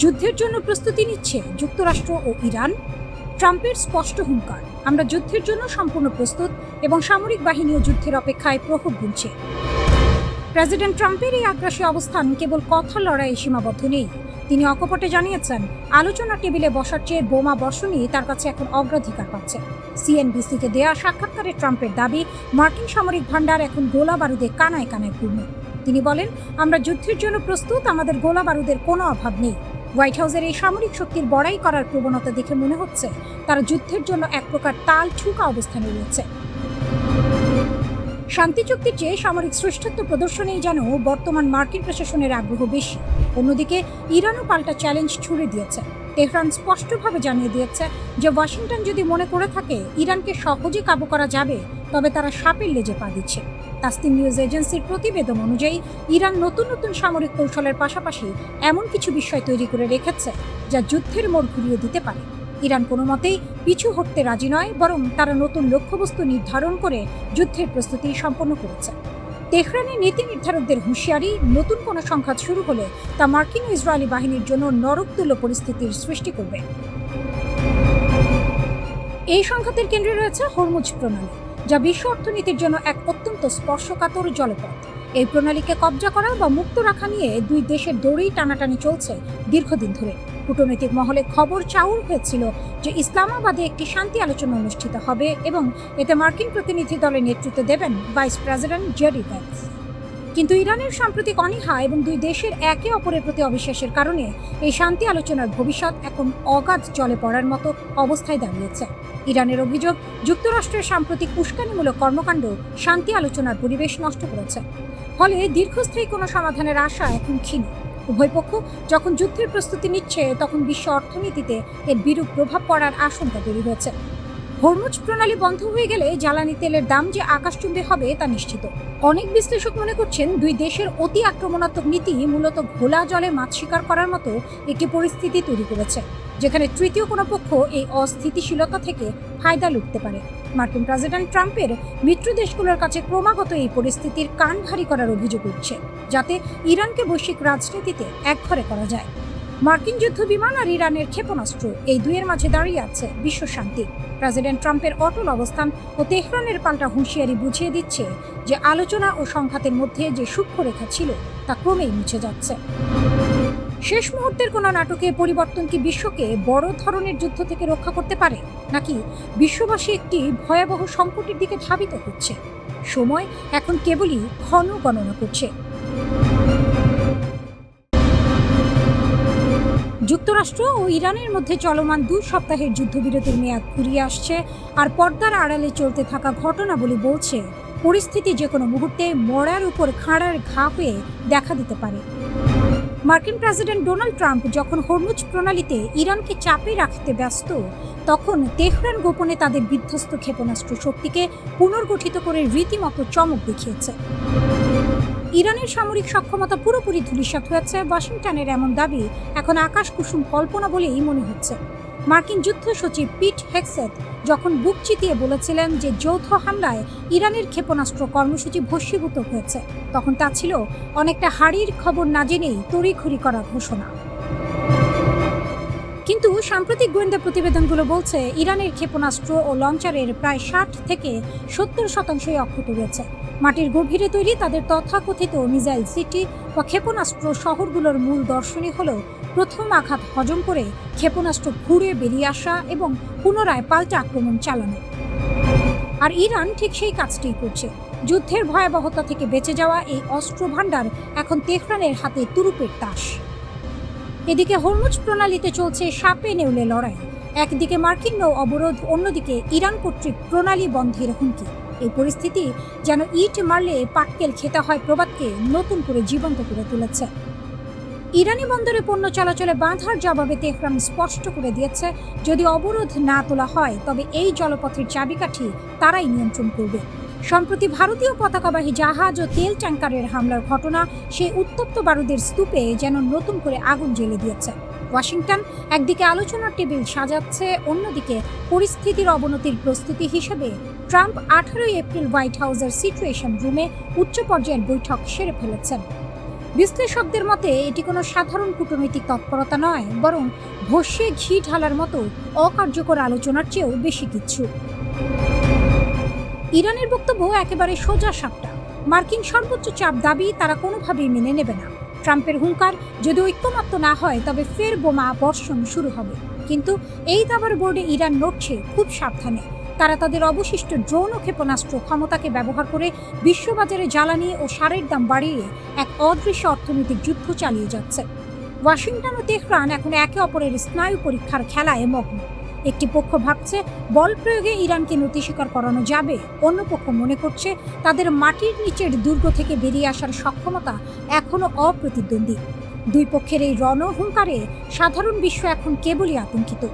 যুদ্ধের জন্য প্রস্তুতি নিচ্ছে যুক্তরাষ্ট্র ও ইরান। ট্রাম্পের স্পষ্ট হুঙ্কার, আমরা যুদ্ধের জন্য সম্পূর্ণ প্রস্তুত এবং সামরিক বাহিনীও যুদ্ধের অপেক্ষায় প্রহর গুনছে। প্রেসিডেন্ট ট্রাম্পের এই আগ্রাসী অবস্থান কেবল কথা লড়াইয়ে সীমাবদ্ধ নেই। তিনি অকপটে জানিয়েছেন, আলোচনা টেবিলে বসার চেয়ে বোমা বর্ষণই তার কাছে এখন অগ্রাধিকার পাচ্ছে। সিএনবিসিকে দেয়া সাক্ষাৎকারে ট্রাম্পের দাবি, মার্কিন সামরিক ভান্ডার এখন গোলা বারুদে কানায় কানায় পূর্ণ। তিনি বলেন, আমরা যুদ্ধের জন্য প্রস্তুত, আমাদের গোলা বারুদের কোনো অভাব নেই। হোয়াইট হাউসের এই সামরিক শক্তির বড়াই করার প্রবণতা দেখে মনে হচ্ছে তারা যুদ্ধের জন্য এক প্রকার তাল ঠুকা অবস্থানে রয়েছে। শান্তি চুক্তির চেয়ে সামরিক শ্রেষ্ঠত্ব প্রদর্শনেই যেন বর্তমান মার্কিন প্রশাসনের আগ্রহ বেশি। অন্যদিকে ইরানও পাল্টা চ্যালেঞ্জ ছুড়ে দিয়েছে। তেহরান স্পষ্টভাবে জানিয়ে দিয়েছে যে ওয়াশিংটন যদি মনে করে থাকে ইরানকে সহজে কাবু করা যাবে, তবে তারা সাপের লেজে পা দিচ্ছে। তাসনিম নিউজ এজেন্সির প্রতিবেদন অনুযায়ী ইরান নতুন নতুন সামরিক কৌশলের পাশাপাশি এমন কিছু বিষয় তৈরি করে রেখেছে যা যুদ্ধের মোড় ঘুরিয়ে দিতে পারে। ইরান কোনো মতেই পিছু হটতে রাজি নয়, বরং তারা নতুন লক্ষ্যবস্তু নির্ধারণ করে যুদ্ধের প্রস্তুতি সম্পন্ন করেছে। তেহরানের নীতি নির্ধারকদের হুঁশিয়ারি, নতুন কোনো সংঘাত শুরু হলে তা মার্কিন ও ইসরায়েলি বাহিনীর জন্য নরকতুল্য পরিস্থিতির সৃষ্টি করবে। এই সংঘাতের কেন্দ্রে রয়েছে হরমুজ প্রণালী, যা বিশ্ব অর্থনীতির জন্য এক অত্যন্ত স্পর্শকাতর জলপথ। এই প্রণালীকে কবজা করা বা মুক্ত রাখা নিয়ে দুই দেশের দৌড়েই টানাটানি চলছে দীর্ঘদিন ধরে। কূটনৈতিক মহলে খবর চাউর হয়েছিল যে ইসলামাবাদে একটি শান্তি আলোচনা অনুষ্ঠিত হবে এবং এতে মার্কিন প্রতিনিধি দলের নেতৃত্ব দেবেন ভাইস প্রেসিডেন্ট জেডি ভ্যান্স। কিন্তু ইরানের সাম্প্রতিক অনীহা এবং দুই দেশের একে অপরের প্রতি অবিশ্বাসের কারণে এই শান্তি আলোচনার ভবিষ্যৎ এখন অগাধ জলে পড়ার মতো অবস্থায় দাঁড়িয়েছে। ইরানের অভিযোগ, যুক্তরাষ্ট্রের সাম্প্রতিক উস্কানিমূলক কর্মকাণ্ড শান্তি আলোচনার পরিবেশ নষ্ট করেছে। ফলে দীর্ঘস্থায়ী কোনো সমাধানের আশা এখন ক্ষীণ। উভয় পক্ষ যখন যুদ্ধের প্রস্তুতি নিচ্ছে, তখন বিশ্ব অর্থনীতিতে এর বিরূপ প্রভাব পড়ার আশঙ্কা তৈরি হয়েছে। হরমুজ প্রণালী বন্ধ হয়ে গেলে জ্বালানি তেলের দাম যে আকাশচুম্বী হবে তা নিশ্চিত। অনেক বিশ্লেষক মনে করছেন, দুই দেশের অতি আক্রমণাত্মক নীতি মূলত ঘোলা জলে মাছ শিকার করার মতো একটি পরিস্থিতি তৈরি করেছে, যেখানে তৃতীয় কোনো পক্ষ এই অস্থিতিশীলতা থেকে ফায়দা লুটতে পারে। মার্কিন প্রেসিডেন্ট ট্রাম্পের মিত্র দেশগুলোর কাছে ক্রমাগত এই পরিস্থিতির কান ভারী করার অভিযোগ উঠছে, যাতে ইরানকে বৈশ্বিক রাজনীতিতে একঘরে করা যায়। মার্কিন যুদ্ধ বিমান আর ইরানের ক্ষেপণাস্ত্র, এই দুইয়ের মাঝে দাঁড়িয়ে আছে বিশ্ব শান্তি। প্রেসিডেন্ট ট্রাম্পের অটল অবস্থান ও তেহরানের পাল্টা হুঁশিয়ারি বুঝিয়ে দিচ্ছে যে আলোচনা ও সংঘাতের মধ্যে যে সূক্ষ্মরেখা ছিল তা ক্রমেই মুছে যাচ্ছে। শেষ মুহূর্তের কোনো নাটকে পরিবর্তন কি বিশ্বকে বড় ধরনের যুদ্ধ থেকে রক্ষা করতে পারে, নাকি বিশ্ববাসী একটি ভয়াবহ সংকটের দিকে ধাবিত হচ্ছে? সময় এখন কেবলই ক্ষণ গণনা করছে। যুক্তরাষ্ট্র ও ইরানের মধ্যে চলমান 2 সপ্তাহের যুদ্ধবিরতির মেয়াদ ফুরিয়ে আসছে, আর পর্দার আড়ালে চলতে থাকা ঘটনাবলী বলছে পরিস্থিতি যে কোনো মুহূর্তে মরার উপর খাঁড়ার ঘা হয়ে দেখা দিতে পারে। মার্কিন প্রেসিডেন্ট ডোনাল্ড ট্রাম্প যখন হরমুজ প্রণালীতে ইরানকে চাপে রাখতে ব্যস্ত, তখন তেহরান গোপনে তাদের বিধ্বস্ত ক্ষেপণাস্ত্র শক্তিকে পুনর্গঠিত করে রীতিমতো চমক দেখিয়েছে। ইরানের সামরিক সক্ষমতা পুরোপুরি ধূলিসাৎ হয়েছে। ওয়াশিংটনের এমন দাবি এখন আকাশ কুসুম কল্পনা বলেই মনে হচ্ছে। মার্কিন যুদ্ধ সচিব পিট হেগসেথ যখন বুক চিতিয়ে বলেছিলেন যে যৌথ হামলায় ইরানের ক্ষেপণাস্ত্র কর্মসূচি ভস্মীভূত হয়েছে, তখন তা ছিল অনেকটা হাড়ির খবর না জেনেই তড়িঘড়ি করা ঘোষণা। কিন্তু সাম্প্রতিক গোয়েন্দা প্রতিবেদনগুলো বলছে ইরানের ক্ষেপণাস্ত্র ও লঞ্চারের প্রায় 60 থেকে 70% অক্ষত রয়েছে। মাটির গভীরে তৈরি তাদের তথাকথিত মিসাইল সিটি বা ক্ষেপণাস্ত্র শহরগুলোর মূল দর্শনী হল প্রথম আঘাত হজম করে ক্ষেপণাস্ত্র ঘুরে বেরিয়ে আসা এবং পুনরায় পাল্টা আক্রমণ চালানো। আর ইরান ঠিক সেই কাজটিই করছে। যুদ্ধের ভয়াবহতা থেকে বেঁচে যাওয়া এই অস্ত্র ভাণ্ডার এখন তেহরানের হাতে তুরুপের তাস। এদিকে হরমুজ প্রণালীতে চলছে সাপে নেউলে লড়াই। একদিকে মার্কিন নৌ অবরোধ, অন্যদিকে ইরান কর্তৃক প্রণালী বন্ধের হুমকি। এই পরিস্থিতি যেন ইট মারলে পাটকেল খেতে হয় প্রবাদকে নতুন করে জীবন্ত করে তুলেছে। ইরানি বন্দরে পণ্য চলাচলে বাধার জবাবে তেহরান স্পষ্ট করে দিয়েছে, যদি অবরোধ না তোলা হয় তবে এই জলপথের চাবিকাঠি তারাই নিয়ন্ত্রণ করবে। সম্প্রতি ভারতীয় পতাকাবাহী জাহাজ ও তেল ট্যাঙ্কারের হামলার ঘটনা সেই উত্তপ্ত বারুদের স্তূপে যেন নতুন করে আগুন জ্বেলে দিয়েছে। ওয়াশিংটন একদিকে আলোচনার টেবিল সাজাচ্ছে, অন্যদিকে পরিস্থিতির অবনতির প্রস্তুতি হিসেবে ট্রাম্প 18 এপ্রিল হোয়াইট হাউসের সিচুয়েশন রুমে উচ্চ পর্যায়ের বৈঠক সেরে ফেলেছেন। বিশ্লেষকদের মতে এটি কোনো সাধারণ কূটনৈতিক তৎপরতা নয়, বরং ভস্যে ঘি ঢালার মতো অকার্যকর আলোচনার চেয়েও বেশি কিছু। ইরানের বক্তব্য একেবারে সোজা সাপটা। মার্কিন সর্বোচ্চ চাপ দাবি তারা কোনোভাবেই মেনে নেবে না। ট্রাম্পের হুঙ্কার, যদি ঐক্যমত্য না হয় তবে ফের বোমা বর্ষণ শুরু হবে। কিন্তু এই দাবার বোর্ডে ইরান নড়ছে খুব সাবধানে। তারা তাদের অবশিষ্ট ড্রোন ও ক্ষেপণাস্ত্র ক্ষমতাকে ব্যবহার করে বিশ্ববাজারে জ্বালানি ও সারের দাম বাড়িয়ে এক অদৃশ্য অর্থনৈতিক যুদ্ধ চালিয়ে যাচ্ছে। ওয়াশিংটন ও তেহরান এখন একে অপরের স্নায়ু পরীক্ষার খেলায় মগ্ন। একটি পক্ষ ভাবছে বল প্রয়োগে ইরানকে নতি স্বীকার করানো যাবে, অন্য পক্ষ মনে করছে তাদের মাটির নিচের দুর্গ থেকে বেরিয়ে আসার সক্ষমতা এখনো অপ্রতিদ্বন্দ্বী। দুই পক্ষের এই রণহুঙ্কারে সাধারণ বিশ্ব এখন কেবলই আতঙ্কিত।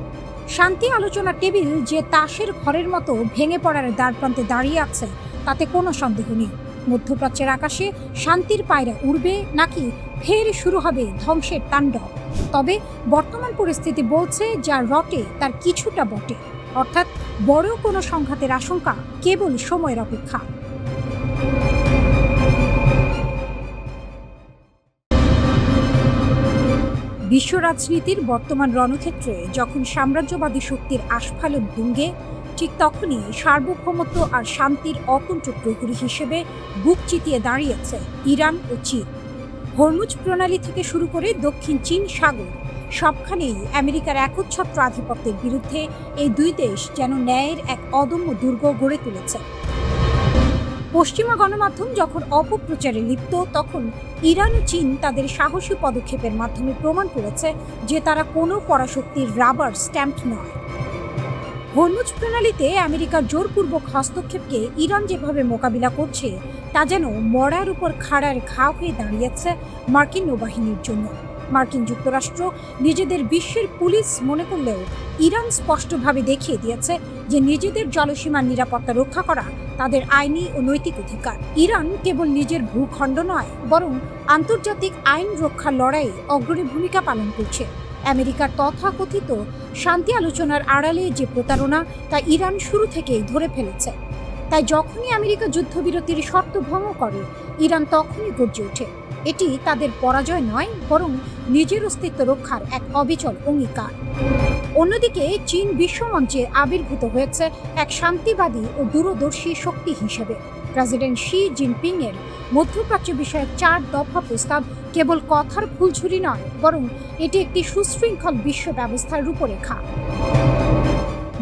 শান্তি আলোচনার টেবিল যে তাসের ঘরের মতো ভেঙে পড়ার দ্বারপ্রান্তে দাঁড়িয়ে আছে তাতে কোনো সন্দেহ নেই। মধ্যপ্রাচ্যের আকাশে শান্তির পায়রা উড়বে নাকি ফের শুরু হবে ধ্বংসের তাণ্ডব। তবে বর্তমান পরিস্থিতি বলছে যা রটে তার কিছুটা বটে, অর্থাৎ বড় কোনো সংঘাতের আশঙ্কা কেবল সময়ের অপেক্ষা। বিশ্ব রাজনীতির বর্তমান রণক্ষেত্রে যখন সাম্রাজ্যবাদী শক্তির আস্ফালন তুঙ্গে, ঠিক তখনই সার্বভৌমত্ব আর শান্তির অকুণ্ঠ প্রহরী হিসেবে বুক চিতিয়ে দাঁড়িয়েছে ইরান ও চীন। হরমুজ প্রণালী থেকে শুরু করে দক্ষিণ চীন সাগর, সবখানেই আমেরিকার একচ্ছত্র আধিপত্যের বিরুদ্ধে এই দুই দেশ যেন ন্যায়ের এক অদম্য দুর্গ গড়ে তুলেছে। পশ্চিমা গণমাধ্যম যখন অপপ্রচারে লিপ্ত, তখন ইরান ও চীন তাদের সাহসী পদক্ষেপের মাধ্যমে প্রমাণ করেছে যে তারা কোনো পরাশক্তির রাবার স্ট্যাম্প নয়। হরমুজ প্রণালীতে আমেরিকার জোরপূর্বক হস্তক্ষেপকে ইরান যেভাবে মোকাবিলা করছে তা যেন মরার উপর খাড়ার ঘা হয়ে দাঁড়িয়েছে মার্কিন নৌবাহিনীর জন্য। মার্কিন যুক্তরাষ্ট্র নিজেদের বিশ্বের পুলিশ মনে করলেও ইরান স্পষ্টভাবে দেখিয়ে দিয়েছে যে নিজেদের জলসীমার নিরাপত্তা রক্ষা করা তাদের আইনি ও নৈতিক অধিকার। ইরান কেবল নিজের ভূখণ্ড নয়, বরং আন্তর্জাতিক আইন রক্ষার লড়াইয়ে অগ্রণী ভূমিকা পালন করছে। আমেরিকার তথাকথিত শান্তি আলোচনার আড়ালে যে প্রতারণা তা ইরান শুরু থেকেই ধরে ফেলেছে। তাই যখনই আমেরিকা যুদ্ধবিরতির শর্ত ভঙ্গ করে, ইরান তখনই গর্জে ওঠে। এটি তাদের পরাজয় নয়, বরং নিজের অস্তিত্ব রক্ষার এক অবিচল অঙ্গীকার। অন্যদিকে চীন বিশ্বমঞ্চে আবির্ভূত হয়েছে এক শান্তিবাদী ও দূরদর্শী শক্তি হিসেবে। প্রেসিডেন্ট শি জিনপিং এর মধ্যপ্রাচ্য বিষয়ক 4 দফা প্রস্তাব কেবল কথার ফুলঝুরি নয়, বরং এটি একটি সুশৃঙ্খল বিশ্ব ব্যবস্থার রূপরেখা।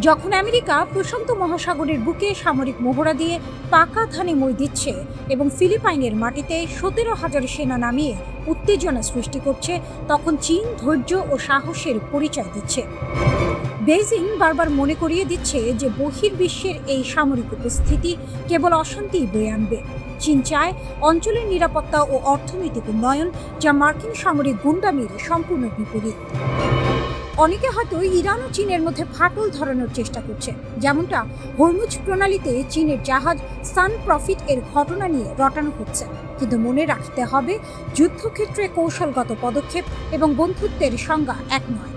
যখন আমেরিকা প্রশান্ত মহাসাগরের বুকে সামরিক মহড়া দিয়ে পাকা ধানে মই দিচ্ছে এবং ফিলিপাইনের মাটিতে 17,000 সেনা নামিয়ে উত্তেজনা সৃষ্টি করছে, তখন চীন ধৈর্য ও সাহসের পরিচয় দিচ্ছে। বেইজিং বারবার মনে করিয়ে দিচ্ছে যে বহির্বিশ্বের এই সামরিক উপস্থিতি কেবল অশান্তি বয়ে আনবে। চীন চায় অঞ্চলের নিরাপত্তা ও অর্থনৈতিক উন্নয়ন, যা মার্কিন সামরিক গুন্ডামির সম্পূর্ণ বিপরীত। অনেকে হয়তো ইরান ও চীনের মধ্যে ফাটল ধরানোর চেষ্টা করছে, যেমনটা হরমুজ প্রণালীতে চীনের জাহাজ সান প্রফিট এর ঘটনা নিয়ে রটানো হচ্ছে। কিন্তু মনে রাখতে হবে, যুদ্ধক্ষেত্রে কৌশলগত পদক্ষেপ এবং বন্ধুত্বের সংজ্ঞা এক নয়।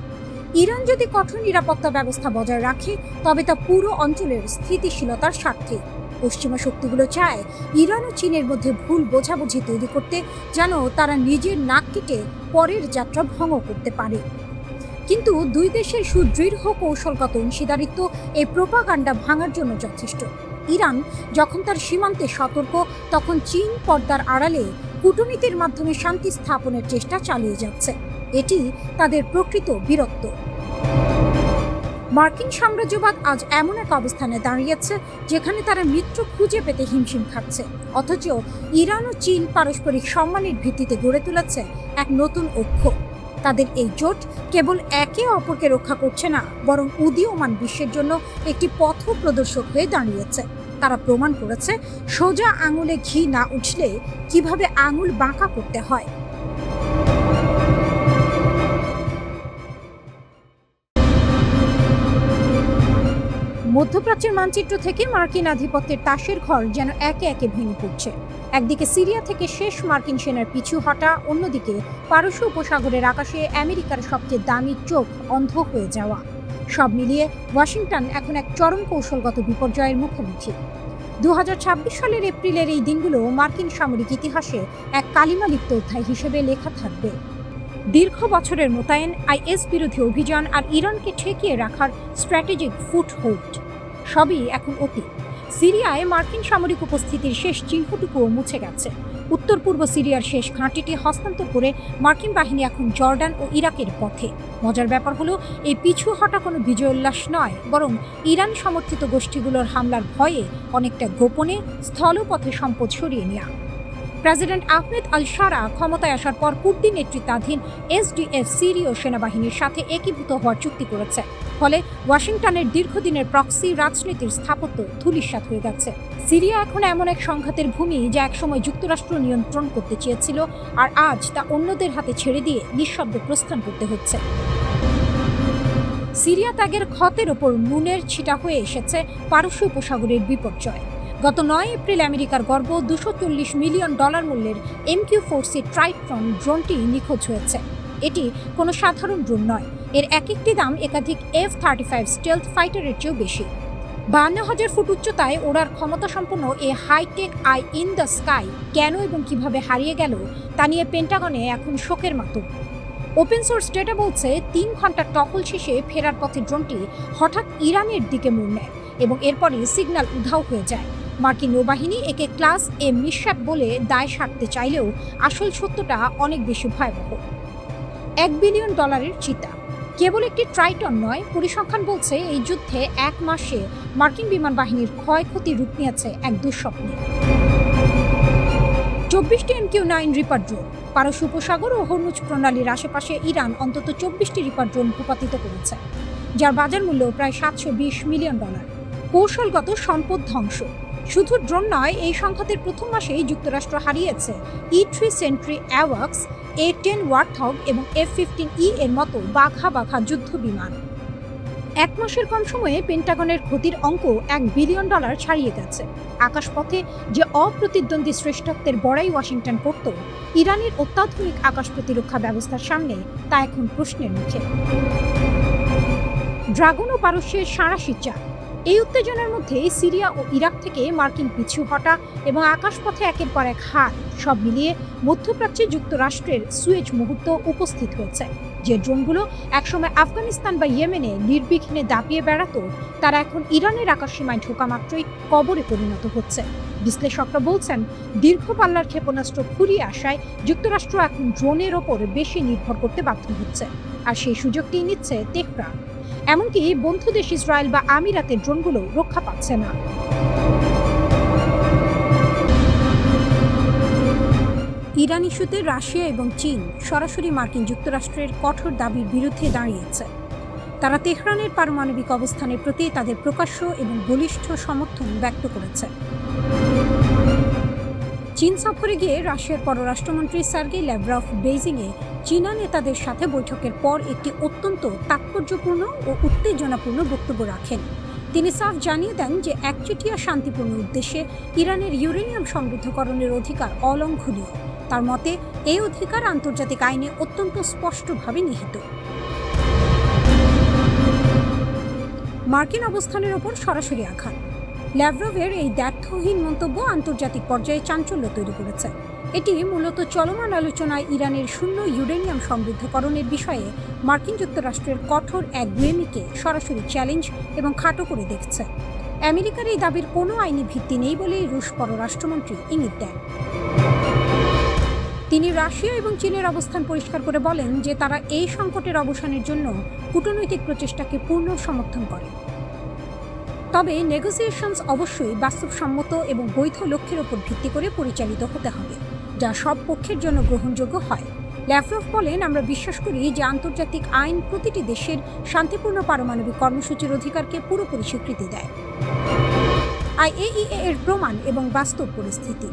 ইরান যদি কঠোর নিরাপত্তা ব্যবস্থা বজায় রাখে, তবে তা পুরো অঞ্চলের স্থিতিশীলতার স্বার্থে। পশ্চিমা শক্তিগুলো চায় ইরান ও চীনের মধ্যে ভুল বোঝাবুঝি তৈরি করতে, যেন তারা নিজের নাক কেটে পরের যাত্রা ভঙ্গ করতে পারে। কিন্তু দুই দেশের সুদৃঢ় কৌশলগত অংশীদারিত্ব এই প্রোপাগান্ডা ভাঙার জন্য যথেষ্ট। ইরান যখন তার সীমান্তে সতর্ক, তখন চীন পর্দার আড়ালে কূটনীতির মাধ্যমে শান্তি স্থাপনের চেষ্টা চালিয়ে যাচ্ছে। এটি তাদের প্রকৃত বীরত্ব। মার্কিন সাম্রাজ্যবাদ আজ এমন এক অবস্থানে দাঁড়িয়েছে যেখানে তারা মিত্র খুঁজে পেতে হিমশিম খাচ্ছে, অথচ ইরান ও চীন পারস্পরিক সম্মানের ভিত্তিতে গড়ে তুলেছে এক নতুন ঐক্য। তাদের এই জোট কেবল একে অপরকে রক্ষা করছে না, বরং উদীয়মান বিশ্বের জন্য একটি পথ প্রদর্শক হয়ে দাঁড়িয়েছে। তারা প্রমাণ করেছে সোজা আঙুলে ঘি না উঠলে কিভাবে আঙুল বাঁকা করতে হয়। মধ্যপ্রাচ্যের মানচিত্র থেকে মার্কিন আধিপত্যের তাসের ঘর যেন একে একে ভেঙে পড়ছে। একদিকে সিরিয়া থেকে শেষ মার্কিন সেনার পিছু হটা, অন্যদিকে পারস্য উপসাগরের আকাশে আমেরিকার সবচেয়ে দামি চোখ অন্ধ হয়ে যাওয়া। সব মিলিয়ে ওয়াশিংটন এখন এক চরম কৌশলগত বিপর্যয়ের মুখোমুখি। 2026 সালের এপ্রিলের এই দিনগুলো মার্কিন সামরিক ইতিহাসে এক কালিমালিপ্ত অধ্যায় হিসেবে লেখা থাকবে। দীর্ঘ বছরের মোতায়েন, আইএস বিরোধী অভিযান আর ইরানকে ঠেকিয়ে রাখার স্ট্র্যাটেজিক ফুটহোল্ড সবই এখন অতীত। সিরিয়ায় মার্কিন সামরিক উপস্থিতির শেষ চিহ্নটুকুও মুছে গেছে। উত্তর পূর্ব সিরিয়ার শেষ ঘাঁটিটি হস্তান্তর করে মার্কিন বাহিনী এখন জর্ডান ও ইরাকের পথে। মজার ব্যাপার হলো, এই পিছু হটা কোনো বিজয় উল্লাস নয়, বরং ইরান সমর্থিত গোষ্ঠীগুলোর হামলার ভয়ে অনেকটা গোপনে স্থলপথে সম্পদ সরিয়ে নেওয়া। প্রেসিডেন্ট আহমেদ আল শারা ক্ষমতায় আসার পর কুর্দি নেতৃত্বাধীন এসডিএফ সিরীয় সেনাবাহিনীর সাথে একীভূত হওয়ার চুক্তি করেছে। ফলে ওয়াশিংটনের দীর্ঘদিনের প্রক্সি রাজনীতির স্থাপত্য ধূলিসাৎ হয়ে গেছে। সিরিয়া এখন এমন এক সংঘাতের ভূমি যা একসময় যুক্তরাষ্ট্র নিয়ন্ত্রণ করতে চেয়েছিল, আর আজ তা অন্যদের হাতে ছেড়ে দিয়ে নিঃশব্দে প্রস্থান করতে হচ্ছে। সিরিয়া ত্যাগের ক্ষতের ওপর নুনের ছিটা হয়ে এসেছে পারস্য উপসাগরের বিপর্যয়। গত 9 এপ্রিল আমেরিকার গর্ব $240 মিলিয়ন মূল্যের MQ-4C ট্রাইটন ড্রোনটি নিখোঁজ হয়েছে। এটি কোনো সাধারণ ড্রোন নয়, এর এক একটি দাম একাধিক F-35 স্টেলথ ফাইটারের চেয়েও বেশি। 52,000 ফুট উচ্চতায় ওড়ার ক্ষমতা সম্পন্ন এই hi-tech eye in the sky কেন এবং কিভাবে হারিয়ে গেল তা নিয়ে পেন্টাগনে এখন শোকের মাতম। ওপেন সোর্স ডেটা বলছে 3 ঘন্টার টহল শেষে ফেরার পথে ড্রোনটি হঠাৎ ইরানের দিকে মোড় নেয় এবং এরপরই সিগন্যাল উধাও হয়ে যায়। মার্কিন নৌবাহিনী একে ক্লাস এ মিসহ্যাপ বলে দায় সারতে চাইলেও আসল সত্যটা অনেক বেশি ভয়াবহ। $1 বিলিয়ন চিতা কেবল একটি ট্রাইটন নয়, পরিসংখ্যান বলছে এই যুদ্ধে 1 মাসে মার্কিন বিমান বাহিনীর ক্ষয়ক্ষতি রূপ নিয়েছে এক দুঃস্বপ্নে। 24টি MQ-9 রিপার ড্রোন। পারস্য উপসাগর ও হরমুজ প্রণালীর আশেপাশে ইরান অন্তত 24টি রিপার ড্রোন ভূপাতিত করেছে, যার বাজার মূল্য প্রায় $720 মিলিয়ন। কৌশলগত সম্পদ ধ্বংস। শুধু ড্রোন নয়, এই সংঘাতের প্রথম মাসেই যুক্তরাষ্ট্র হারিয়েছে E-3 সেন্ট্রি অ্যাওয়াক্স, A-10 ওয়ারথগ এবং F-15E এর মতো বাঘা বাঘা যুদ্ধ বিমান। 1 মাসের কম সময়ে পেন্টাগনের ক্ষতির অঙ্ক $1 বিলিয়ন ছাড়িয়ে গেছে। আকাশপথে যে অপ্রতিদ্বন্দ্বী শ্রেষ্ঠত্বের বড়াই ওয়াশিংটন করত, ইরানের অত্যাধুনিক আকাশ প্রতিরক্ষা ব্যবস্থার সামনে তা এখন প্রশ্নের মুখে। ড্রাগন ও পারস্যের সাঁড়াশি চাপ। এই উত্তেজনার মধ্যে সিরিয়া ও ইরাক থেকে মার্কিন পিছু হটা এবং আকাশপথে একের পর এক হার, সব মিলিয়ে মধ্যপ্রাচ্যে যুক্তরাষ্ট্রের সুয়েজ মুহূর্ত উপস্থিত হয়েছে। যে ড্রোনগুলো একসময় আফগানিস্তান বা ইয়েমেনে নির্বিঘ্নে দাপিয়ে বেড়াতো, তারা এখন ইরানের আকাশসীমায় ঢোকা মাত্রই কবরে পরিণত হচ্ছে। বিশ্লেষকরা বলছেন, দীর্ঘ পাল্লার ক্ষেপণাস্ত্র ফুরিয়ে আসায় যুক্তরাষ্ট্র এখন ড্রোনের ওপর বেশি নির্ভর করতে বাধ্য হচ্ছে, আর সেই সুযোগটি নিচ্ছে তেহরান। এমনকি বন্ধু দেশ ইসরায়েল বা আমিরাতের ড্রোনগুলো রক্ষা পাচ্ছে না। ইরান ইস্যুতে রাশিয়া এবং চীন সরাসরি মার্কিন যুক্তরাষ্ট্রের কঠোর দাবির বিরুদ্ধে দাঁড়িয়েছে। তারা তেহরানের পারমাণবিক অবস্থানের প্রতি তাদের প্রকাশ্য এবং বলিষ্ঠ সমর্থন ব্যক্ত করেছে। চীন সফরে গিয়ে রাশিয়ার পররাষ্ট্রমন্ত্রী সার্গেই ল্যাভরভ বেইজিংয়ে চীনা নেতাদের সাথে বৈঠকের পর একটি অত্যন্ত তাৎপর্যপূর্ণ ও উত্তেজনাপূর্ণ বক্তব্য রাখেন। তিনি সাফ জানিয়ে দেন যে একচেটিয়া শান্তিপূর্ণ উদ্দেশ্যে ইরানের ইউরেনিয়াম সমৃদ্ধকরণের অধিকার অলঙ্ঘনীয়। তার মতে, এই অধিকার আন্তর্জাতিক আইনে অত্যন্ত স্পষ্টভাবে নিহিত। মার্কিন অবস্থানের ওপর সরাসরি আঘাত। ল্যাভরভের এই দ্ব্যর্থহীন মন্তব্য আন্তর্জাতিক পর্যায়ে চাঞ্চল্য তৈরি করেছে। এটি মূলত চলমান আলোচনায় ইরানের শূন্য ইউরেনিয়াম সমৃদ্ধকরণের বিষয়ে মার্কিন যুক্তরাষ্ট্রের কঠোর একগুঁয়েমিকে সরাসরি চ্যালেঞ্জ এবং খাটো করে দেখছে। আমেরিকার এই দাবির কোনো আইনি ভিত্তি নেই বলেই রুশ পররাষ্ট্রমন্ত্রী ইঙ্গিত দেন। তিনি রাশিয়া এবং চীনের অবস্থান পরিষ্কার করে বলেন যে তারা এই সংকটের অবসানের জন্য কূটনৈতিক প্রচেষ্টাকে পূর্ণ সমর্থন করে। তবে নেগোসিয়েশনস অবশ্যই বাস্তবসম্মত এবং বৈধ লক্ষ্যের উপর ভিত্তি করে পরিচালিত হতে হবে, যা সব পক্ষের জন্য গ্রহণযোগ্য হয়। ল্যাভরভ বলেন, আমরা বিশ্বাস করি যে আন্তর্জাতিক আইন প্রতিটি দেশের শান্তিপূর্ণ পারমাণবিক কর্মসূচির অধিকারকে পুরোপুরি স্বীকৃতি দেয়। IAEA এর প্রমাণ এবং বাস্তব পরিস্থিতি।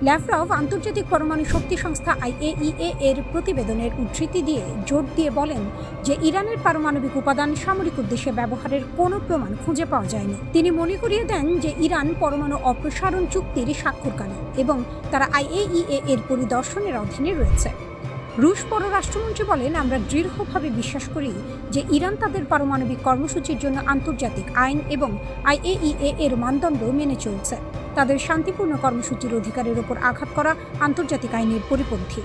ল্যাভরভ আন্তর্জাতিক পরমাণু শক্তি সংস্থা IAEA এর প্রতিবেদনের উদ্ধৃতি দিয়ে জোর দিয়ে বলেন যে ইরানের পারমাণবিক উপাদান সামরিক উদ্দেশ্যে ব্যবহারের কোনো প্রমাণ খুঁজে পাওয়া যায়নি। তিনি মনে করিয়ে দেন যে ইরান পরমাণু অপসারণ চুক্তির স্বাক্ষরকারী এবং তারা IAEA এর পরিদর্শনের অধীনে রয়েছে। রুশ পররাষ্ট্রমন্ত্রী বলেন, আমরা দৃঢ়ভাবে বিশ্বাস করি যে ইরান তাদের পারমাণবিক কর্মসূচির জন্য আন্তর্জাতিক আইন এবং IAEA এর মানদণ্ড মেনে চলছে। তাদের শান্তিপূর্ণ কর্মসূচির অধিকারের উপর আঘাত করা আন্তর্জাতিক আইনের পরিপন্থী।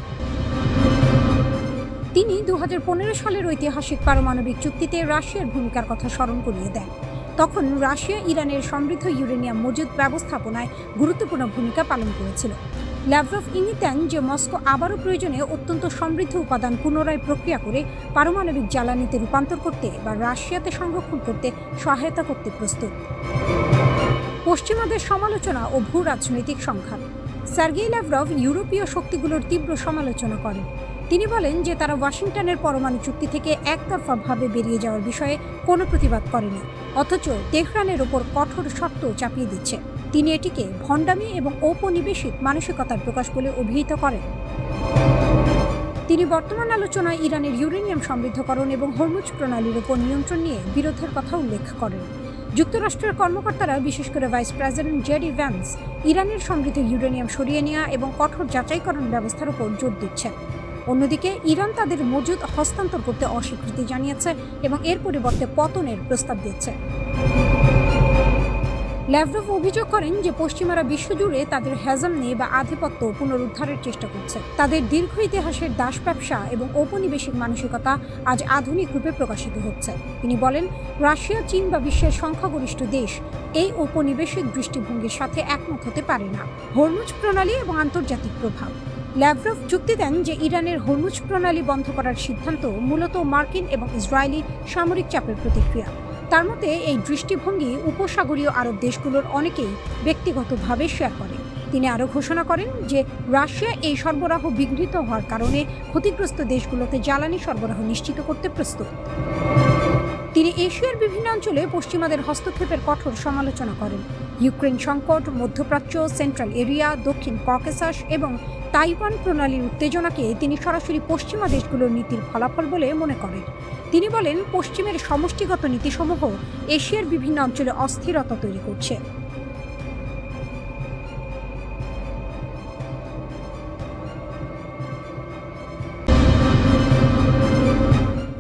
তিনি 2015 সালের ঐতিহাসিক পারমাণবিক চুক্তিতে রাশিয়ার ভূমিকার কথা স্মরণ করিয়ে দেন। তখন রাশিয়া ইরানের সমৃদ্ধ ইউরেনিয়াম মজুদ ব্যবস্থাপনায় গুরুত্বপূর্ণ ভূমিকা পালন করেছিল। ল্যাভরভ ইঙ্গিত দেন যে মস্কো আবারও প্রয়োজনে অত্যন্ত সমৃদ্ধ উপাদান পুনরায় প্রক্রিয়া করে পারমাণবিক জ্বালানিতে রূপান্তর করতে বা রাশিয়াতে সংরক্ষণ করতে সহায়তা করতে প্রস্তুত। পশ্চিমাদের সমালোচনা ও ভূ রাজনৈতিক সংঘাত। সার্গেই ল্যাভরভ ইউরোপীয় শক্তিগুলোর তীব্র সমালোচনা করেন। তিনি বলেন যে তারা ওয়াশিংটনের পরমাণু চুক্তি থেকে একতরফাভাবে বেরিয়ে যাওয়ার বিষয়ে কোনো প্রতিবাদ করেনি, অথচ তেহরানের ওপর কঠোর শর্ত চাপিয়ে দিচ্ছে। তিনি এটিকে ভণ্ডামি এবং ঔপনিবেশিক মানসিকতার প্রকাশ বলে অভিহিত করেন। তিনি বর্তমান আলোচনায় ইরানের ইউরেনিয়াম সমৃদ্ধকরণ এবং হরমুজ প্রণালীর উপর নিয়ন্ত্রণ নিয়ে বিরোধের কথা উল্লেখ করেন। যুক্তরাষ্ট্রের কর্মকর্তারা, বিশেষ করে ভাইস প্রেসিডেন্ট জেডি ভ্যান্স, ইরানের সমৃদ্ধ ইউরেনিয়াম সরিয়ে নেওয়া এবং কঠোর যাচাইকরণ ব্যবস্থার উপর জোর দিচ্ছেন। অন্যদিকে ইরান তাদের মজুদ হস্তান্তর করতে অস্বীকৃতি জানিয়েছে এবং এর পরিবর্তে পতনের প্রস্তাব দিচ্ছে। ল্যাভরভ অভিযোগ করেন যে পশ্চিমারা বিশ্বজুড়ে তাদের হেজেমনি বা আধিপত্য পুনরুদ্ধারের চেষ্টা করছে। তাদের দীর্ঘ ইতিহাসের দাস ব্যবসা এবং ঔপনিবেশিক মানসিকতা আজ আধুনিক রূপে প্রকাশিত হচ্ছে। তিনি বলেন, রাশিয়া, চীন বা বিশ্বের সংখ্যাগরিষ্ঠ দেশ এই ঔপনিবেশিক দৃষ্টিভঙ্গির সাথে একমত হতে পারে না। হরমুজ প্রণালী এবং আন্তর্জাতিক প্রভাব। ল্যাভরভ যুক্তি দেন যে ইরানের হরমুজ প্রণালী বন্ধ করার সিদ্ধান্ত মূলত মার্কিন এবং ইসরায়েলি সামরিক চাপের প্রতিক্রিয়া। তার মতে এই দৃষ্টিভঙ্গি উপসাগরীয় আরব দেশগুলোর অনেকেই ব্যক্তিগতভাবে শেয়ার করে। তিনি আরও ঘোষণা করেন যে রাশিয়া এই সরবরাহ বিঘ্নিত হওয়ার কারণে ক্ষতিগ্রস্ত দেশগুলোতে জ্বালানি সরবরাহ নিশ্চিত করতে প্রস্তুত। তিনি এশিয়ার বিভিন্ন অঞ্চলে পশ্চিমাদের হস্তক্ষেপের কঠোর সমালোচনা করেন। ইউক্রেন সংকট, মধ্যপ্রাচ্য, সেন্ট্রাল এরিয়া, দক্ষিণ ককেসাস এবং তাইওয়ান প্রণালীর উত্তেজনাকে তিনি সরাসরি পশ্চিমা দেশগুলোর নীতির ফলাফল বলে মনে করেন। তিনি বলেন, পশ্চিমের সমষ্টিগত নীতিসমূহ এশিয়ার বিভিন্ন অঞ্চলে অস্থিরতা তৈরি করছে।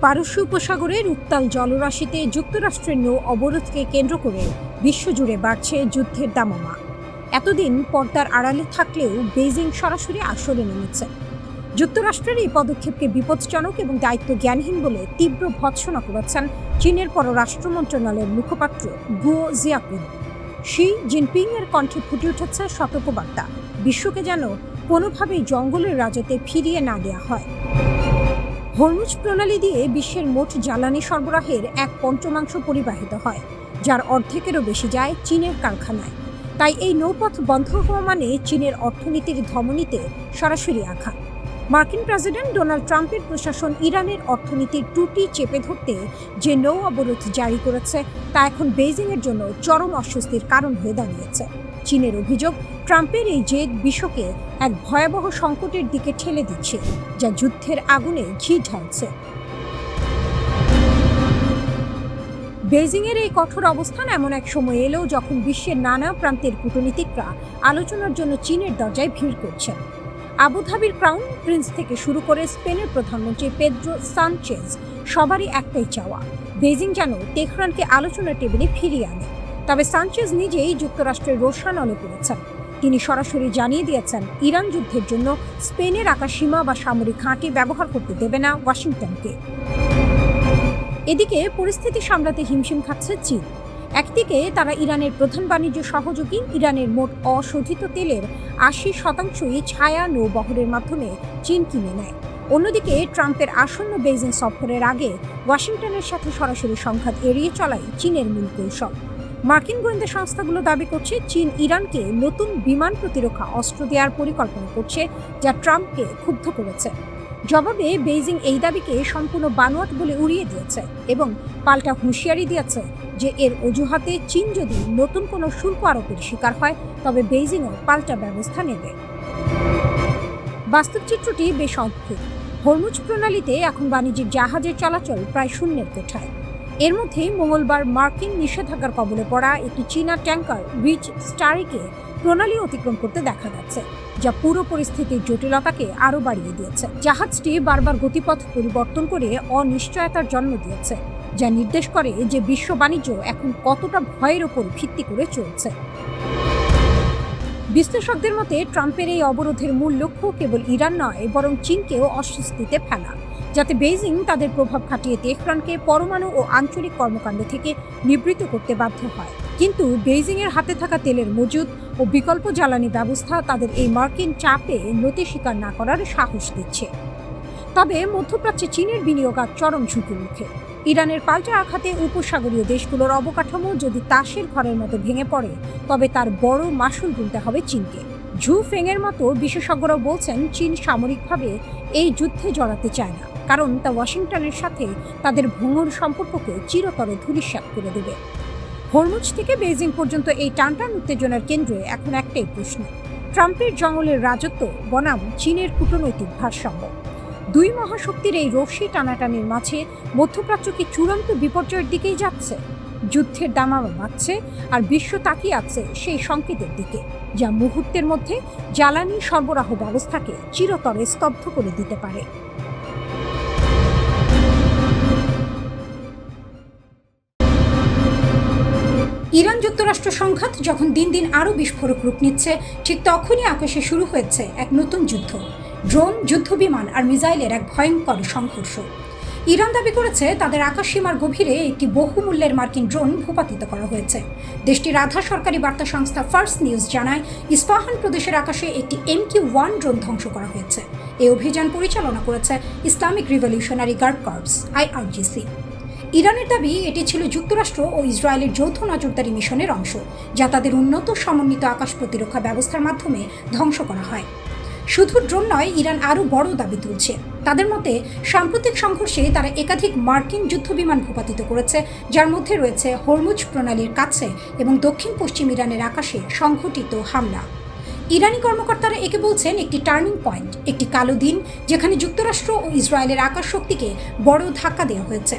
পারস্য উপসাগরের উত্তাল জলরাশিতে যুক্তরাষ্ট্রের নৌ অবরোধকে কেন্দ্র করে বিশ্বজুড়ে বাড়ছে যুদ্ধের দামামা। এতদিন পর্দার আড়ালে থাকলেও বেইজিং সরাসরি আসরে নেমেছে। যুক্তরাষ্ট্রের এই পদক্ষেপকে বিপজ্জনক এবং দায়িত্ব জ্ঞানহীন বলে তীব্র ভৎসনা করেছেন চীনের পররাষ্ট্র মন্ত্রণালয়ের মুখপাত্র গুও জিয়াকুন। শি জিনপিং এর কণ্ঠে ফুটে উঠেছে সতর্কবার্তা, বিশ্বকে যেন কোনোভাবেই জঙ্গলের রাজত্বে ফিরিয়ে না দেওয়া হয়। হরমুজ প্রণালী দিয়ে বিশ্বের মোট জ্বালানি সরবরাহের 1/5 পরিবাহিত হয়, যার অর্ধেকেরও বেশি যায় চীনের কারখানায়। তাই এই নৌপথ বন্ধ হওয়া মানে চীনের অর্থনীতির ধমনীতে সরাসরি আঘাত। মার্কিন প্রেসিডেন্ট ডোনাল্ড ট্রাম্পের প্রশাসন ইরানের অর্থনীতির টুটি চেপে ধরতে যে নৌ অবরোধ জারি করেছে তা এখন বেইজিংয়ের জন্য চরম অস্বস্তির কারণ হয়ে দাঁড়িয়েছে। চীনের অভিযোগ, ট্রাম্পের এই জেদ বিশ্বকে এক ভয়াবহ সংকটের দিকে ঠেলে দিচ্ছে, যা যুদ্ধের আগুনে ঘি ঢালছে। বেইজিংয়ের এই কঠোর অবস্থান এমন এক সময় এলো যখন বিশ্বের নানা প্রান্তের কূটনীতিকরা আলোচনার জন্য চীনের দরজায় ভিড় করছেন। আবুধাবির ক্রাউন প্রিন্স থেকে শুরু করে স্পেনের প্রধানমন্ত্রী পেদ্রো সানচেজ, সবারই একটাই চাওয়া, বেইজিং যেন তেহরানকে আলোচনার টেবিলে ফিরিয়ে আনে। তবে সানচেজ নিজেই যুক্তরাষ্ট্রের রোষানলে পড়েছেন। তিনি সরাসরি জানিয়ে দিয়েছেন, ইরান যুদ্ধের জন্য স্পেনের আকাশসীমা বা সামরিক ঘাঁটি ব্যবহার করতে দেবে না ওয়াশিংটনকে। এদিকে পরিস্থিতি সামলাতে হিমশিম খাচ্ছে চীন। একদিকে তারা ইরানের প্রধান বাণিজ্য সহযোগী, ইরানের মোট অশোধিত তেলের 80%ই ছায়া নৌবহরের মাধ্যমে চীন কিনে নেয়। অন্যদিকে ট্রাম্পের আসন্ন বেইজিং সফরের আগে ওয়াশিংটনের সাথে সরাসরি সংঘাত এড়িয়ে চলাই চীনের মূল কৌশল। মার্কিন গোয়েন্দা সংস্থাগুলো দাবি করছে চীন ইরানকে নতুন বিমান প্রতিরক্ষা অস্ত্র দেওয়ার পরিকল্পনা করছে, যা ট্রাম্পকে ক্ষুব্ধ করেছে। জবাবে বেইজিং এই দাবিকে সম্পূর্ণ বানোয়াট বলে উড়িয়ে দিয়েছে এবং পাল্টা হুঁশিয়ারি দিয়েছে যে এর অজুহাতে চীন যদি নতুন কোনো শুল্ক আরোপের শিকার হয় তবে বেইজিংও পাল্টা ব্যবস্থা নেবে। বাস্তব চিত্রটি বেশ অদ্ভুত। হরমুজ প্রণালীতে এখন বাণিজ্যিক জাহাজের চলাচল প্রায় শূন্যের কোঠায়। এর মধ্যে মঙ্গলবার মার্কিন নিষেধাজ্ঞার কবলে পড়া একটি চীনা ট্যাঙ্কার রিচ স্টারিকে প্রণালী অতিক্রম করতে দেখা যাচ্ছে, যা পুরো পরিস্থিতির জটিলতাকে আরও বাড়িয়ে দিয়েছে। জাহাজটি বারবার গতিপথ পরিবর্তন করে অনিশ্চয়তার জন্ম দিয়েছে, যা নির্দেশ করে যে বিশ্ব বাণিজ্য এখন কতটা ভয়ের ওপর ভিত্তি করে চলছে। বিশ্লেষকদের মতে ট্রাম্পের এই অবরোধের মূল লক্ষ্য কেবল ইরান নয়, বরং চীনকেও অস্বস্তিতে ফেলা, যাতে বেইজিং তাদের প্রভাব খাটিয়ে তেহরানকে পরমাণু ও আঞ্চলিক কর্মকাণ্ড থেকে নিবৃত্ত করতে বাধ্য হয়। কিন্তু বেইজিংয়ের হাতে থাকা তেলের মজুদ ও বিকল্প জ্বালানি ব্যবস্থা তাদের এই মার্কিন চাপে নতি স্বীকার না করার সাহস দিচ্ছে। তবে মধ্যপ্রাচ্যে চীনের বিনিয়োগ আজ চরম ঝুঁকির মুখে। ইরানের পাল্টা আঘাতে উপসাগরীয় দেশগুলোর অবকাঠামো যদি তাসের ঘরের মতো ভেঙে পড়ে, তবে তার বড় মাসুল গুনতে হবে চীনকে। ঝু ফেংয়ের মতো বিশেষজ্ঞরাও বলছেন, চীন সামরিকভাবে এই যুদ্ধে জড়াতে চায় না, কারণ তা ওয়াশিংটনের সাথে তাদের ভঙ্গুর সম্পর্ককে চিরতরে ধূলিসাৎ করে দেবে। হরমুজ থেকে বেইজিং পর্যন্ত এই টানটান উত্তেজনার কেন্দ্রে এখন একটাই প্রশ্ন: ট্রাম্পের জঙ্গলের রাজত্ব বনাম চীনের কূটনৈতিক ভারসাম্য। দুই মহাশক্তির এই রশ্মি টানাটানির মাঝে মধ্যপ্রাচ্য কি চূড়ান্ত বিপর্যয়ের দিকেই যাচ্ছে? যুদ্ধের দামামা বাড়ছে, আর বিশ্ব তাকিয়ে আছে সেই সংকেতের দিকে, যা মুহূর্তের মধ্যে জ্বালানি সরবরাহ ব্যবস্থাকে চিরতরে স্তব্ধ করে দিতে পারে। ইরান যুক্তরাষ্ট্র সংঘাত যখন দিন দিন আরও বিস্ফোরক রূপ নিচ্ছে, ঠিক তখনই আকাশে শুরু হয়েছে এক নতুন যুদ্ধ। ড্রোন, যুদ্ধবিমান আর মিসাইলের এক ভয়ঙ্কর সংঘর্ষ। ইরান দাবি করেছে তাদের আকাশসীমার গভীরে একটি বহুমূল্যের মার্কিন ড্রোন ভূপাতিত করা হয়েছে। দেশটির আধা সরকারি বার্তা সংস্থা ফার্স্ট নিউজ জানায়, ইস্পাহান প্রদেশের আকাশে একটি MQ-1 ড্রোন ধ্বংস করা হয়েছে। এই অভিযান পরিচালনা করেছে Islamic revolutionary guard corps IRGC। ইরানের দাবি এটি ছিল যুক্তরাষ্ট্র ও ইসরায়েলের যৌথ নজরদারি মিশনের অংশ, যা তাদের উন্নত সমন্বিত আকাশ প্রতিরক্ষা ব্যবস্থার মাধ্যমে ধ্বংস করা হয়। শুধু ড্রোন নয়, ইরান আরও বড় দাবি তুলছে। তাদের মতে সাম্প্রতিক সংঘর্ষে তারা একাধিক মার্কিন যুদ্ধবিমান ভূপাতিত করেছে, যার মধ্যে রয়েছে হরমুজ প্রণালীর কাছে এবং দক্ষিণ পশ্চিম ইরানের আকাশে সংঘটিত হামলা। ইরানি কর্মকর্তারা একে বলছেন একটি টার্নিং পয়েন্ট, একটি কালো দিন যেখানে যুক্তরাষ্ট্র ও ইসরায়েলের আকাশ শক্তিকে বড় ধাক্কা দেওয়া হয়েছে।